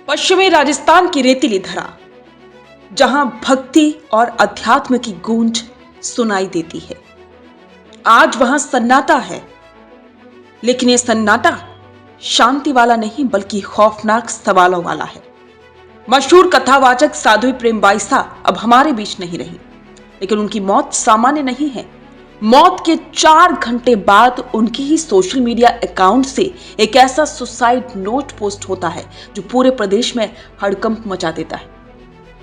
पश्चिमी राजस्थान की रेतीली धरा, जहां भक्ति और अध्यात्म की गूंज सुनाई देती है। आज वहां सन्नाटा है, लेकिन यह सन्नाटा शांति वाला नहीं बल्कि खौफनाक सवालों वाला है। मशहूर कथावाचक साध्वी प्रेम बाईसा अब हमारे बीच नहीं रही, लेकिन उनकी मौत सामान्य नहीं है। मौत के 4 घंटे बाद उनकी ही सोशल मीडिया अकाउंट से एक ऐसा सुसाइड नोट पोस्ट होता है जो पूरे प्रदेश में हड़कंप मचा देता है।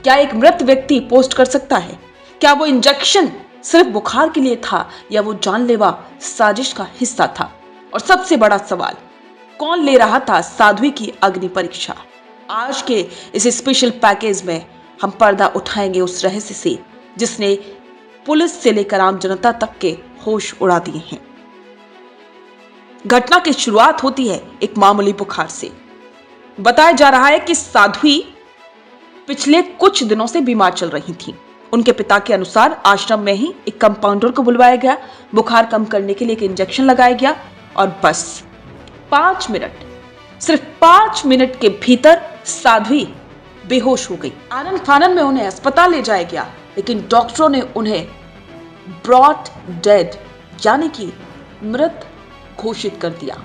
क्या एक मृत व्यक्ति पोस्ट कर सकता है? क्या वो इंजेक्शन सिर्फ बुखार के लिए था या वो जानलेवा साजिश का हिस्सा था? और सबसे बड़ा सवाल, कौन ले रहा था साध्वी की अग्नि परीक्षा? आज के इस स्पेशल पैकेज में हम पर्दा उठाएंगे उस रहस्य से जिसने पुलिस से लेकर आम जनता तक के होश उड़ा दिए हैं। घटना की शुरुआत होती है एक मामूली बुखार से। बताया जा रहा है कि साध्वी पिछले कुछ दिनों से बीमार चल रही थी। उनके पिता के अनुसार आश्रम में ही एक कंपाउंडर को बुलवाया गया, बुखार कम करने के लिए एक इंजेक्शन लगाया गया और बस 5 मिनट, सिर्फ 5 मिनट के भीतर साध्वी बेहोश हो गई। आनन फानन में उन्हें अस्पताल ले जाया गया, लेकिन डॉक्टरों ने उन्हें ब्रॉट डेड यानी कि मृत घोषित कर दिया।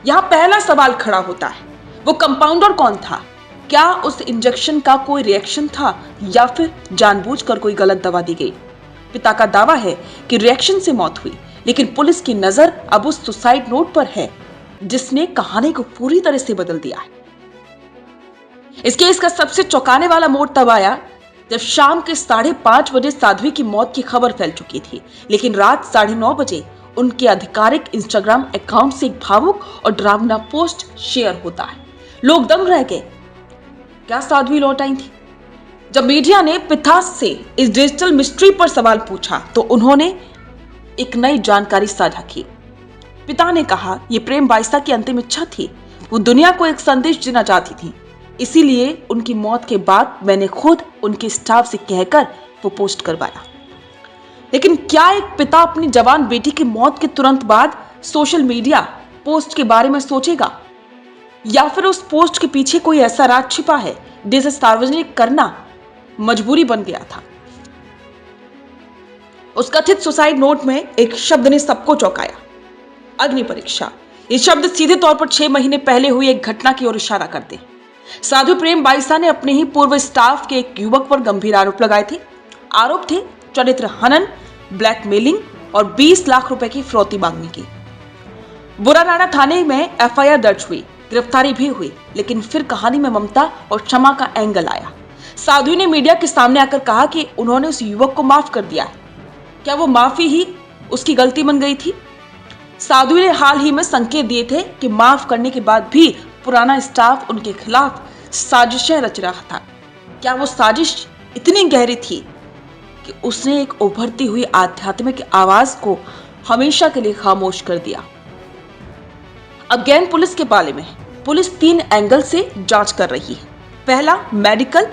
यहां पहला सवाल खड़ा होता है, वो कंपाउंडर कौन था? क्या उस इंजेक्शन का कोई रिएक्शन था या फिर जानबूझकर कोई गलत दवा दी गई? पिता का दावा है कि रिएक्शन से मौत हुई, लेकिन पुलिस की नजर अब उस सुसाइड नोट पर है जिसने कहानी को पूरी तरह से बदल दिया है। इस केस का सबसे चौंकाने वाला मोड़ तब आया जब शाम के 5:30 बजे साध्वी की मौत की खबर फैल चुकी थी, लेकिन रात 9:30 बजे उनके आधिकारिक इंस्टाग्राम अकाउंट से एक भावुक और डरावना पोस्ट शेयर होता है। लोग दंग रह गए। क्या साध्वी लौट आई थी? जब मीडिया ने पिता से इस डिजिटल मिस्ट्री पर सवाल पूछा तो उन्होंने एक नई जानकारी साझा की। पिता ने कहा, यह प्रेम बाईसा की अंतिम इच्छा थी। वो दुनिया को एक संदेश देना चाहती थी, इसीलिए उनकी मौत के बाद मैंने खुद उनके स्टाफ से कहकर वो पोस्ट करवाया। लेकिन क्या एक पिता अपनी जवान बेटी की मौत के तुरंत बाद सोशल मीडिया पोस्ट के बारे में सोचेगा, या फिर उस पोस्ट के पीछे कोई ऐसा राज छिपा है जिसे सार्वजनिक करना मजबूरी बन गया था? उस कथित सुसाइड नोट में एक शब्द ने सबको चौंकाया, अग्नि परीक्षा। ये शब्द सीधे तौर पर 6 महीने पहले हुई एक घटना की ओर इशारा करते हैं। साध्वी प्रेम बाईसा ने अपने ही पूर्व स्टाफ के एक युवक पर गंभीर आरोप लगाए थे। आरोप थे चरित्र हनन, ब्लैकमेलिंग और 20 लाख रुपए की फिरौती मांगने की। बुरानाड़ा थाने में एफआईआर दर्ज हुई, गिरफ्तारी भी हुई, लेकिन फिर कहानी में ममता और क्षमा का एंगल आया। साध्वी ने मीडिया के सामने आकर कहा कि उन्होंने उस युवक को माफ कर दिया है। क्या वो माफी ही उसकी गलती बन गई थी? साध्वी ने हाल ही में संकेत दिए थे कि माफ करने के बाद भी पुराना स्टाफ उनके खिलाफ साजिशें रच रहा था। क्या वो साजिश इतनी गहरी थी कि उसने एक उभरती हुई आध्यात्मिक आवाज को हमेशा के लिए खामोश कर दिया? अब गेंद पुलिस के पाले में है। पुलिस 3 एंगल से जांच कर रही है। पहला, मेडिकल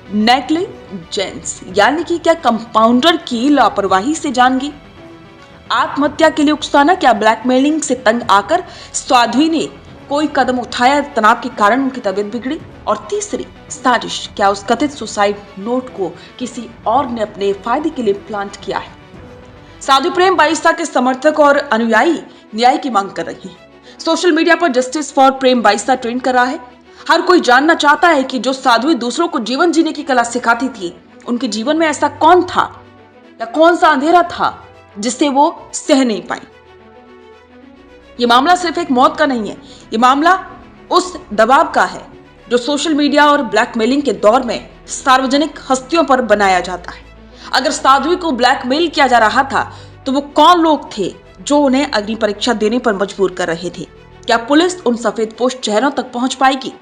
नेग्लिजेंस, यानी कि क्या कंपाउंडर की लापरवाही से जान गई? आत्महत्या के लिए उकसाना, क्या ब्लैकमेलिंग से तंग आकर साध्वी ने कोई कदम उठाया, तनाव के कारण उनकी तबीयत बिगड़ी? और तीसरी, साजिश, क्या उस कथित सुसाइड नोट को किसी और ने अपने फायदे के लिए प्लांट किया है? साध्वी प्रेम बाईसा के समर्थक और अनुयायी न्याय की मांग कर रही हैं। सोशल मीडिया पर जस्टिस फॉर प्रेम बाईसा ट्रेंड कर रहा है। हर कोई जानना चाहता है कि जो साध्वी दूसरों को जीवन जीने की कला सिखाती थी, उनके जीवन में ऐसा कौन था या कौन सा अंधेरा था जिसे वो सह नहीं पाई। ये मामला सिर्फ एक मौत का नहीं है, ये मामला उस दबाव का है जो सोशल मीडिया और ब्लैकमेलिंग के दौर में सार्वजनिक हस्तियों पर बनाया जाता है। अगर साध्वी को ब्लैकमेल किया जा रहा था तो वो कौन लोग थे जो उन्हें अग्नि परीक्षा देने पर मजबूर कर रहे थे? क्या पुलिस उन सफेद पोस्ट चेहरों तक पहुंच पाएगी?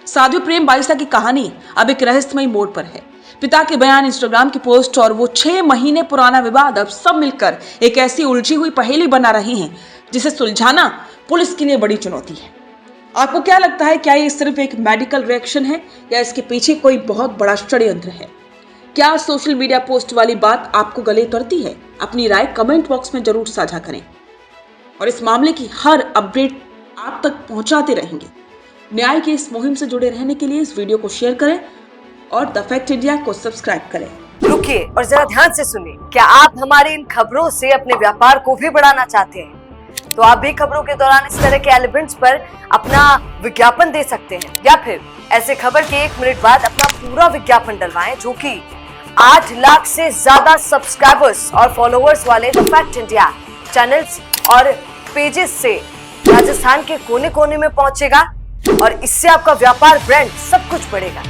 साध्वी प्रेम बाईसा की कहानी अब एक रहस्यमय मोड़ पर है। पिता के बयान, इंस्टाग्राम की पोस्ट और वो 6 महीने पुराना विवाद अब सब मिलकर एक ऐसी उलझी हुई पहेली बना रही हैं जिसे सुलझाना पुलिस के लिए बड़ी चुनौती है। आपको क्या लगता है, क्या ये सिर्फ एक मेडिकल रिएक्शन है या इसके पीछे कोई बहुत बड़ा षड्यंत्र है? क्या सोशल मीडिया पोस्ट वाली बात आपको गले उतरती है? अपनी राय कमेंट बॉक्स में जरूर साझा करें और इस मामले की हर अपडेट आप तक पहुंचाते रहेंगे। न्याय की इस मुहिम से जुड़े रहने के लिए इस वीडियो को शेयर करें और द फैक्ट इंडिया को सब्सक्राइब करें। रुकिए और जरा ध्यान से सुनिए। क्या आप हमारी इन खबरों से अपने व्यापार को भी बढ़ाना चाहते हैं? तो आप भी खबरों के दौरान इस तरह के एलिमेंट्स पर अपना विज्ञापन दे सकते हैं, या फिर ऐसे खबर के 1 मिनट बाद अपना पूरा विज्ञापन डलवाएं, जो कि 8 लाख से ज्यादा सब्सक्राइबर्स और फॉलोअर्स वाले द फैक्ट इंडिया चैनल्स और पेजेस से राजस्थान के कोने कोने में पहुंचेगा और इससे आपका व्यापार, ब्रांड सब कुछ बढ़ेगा।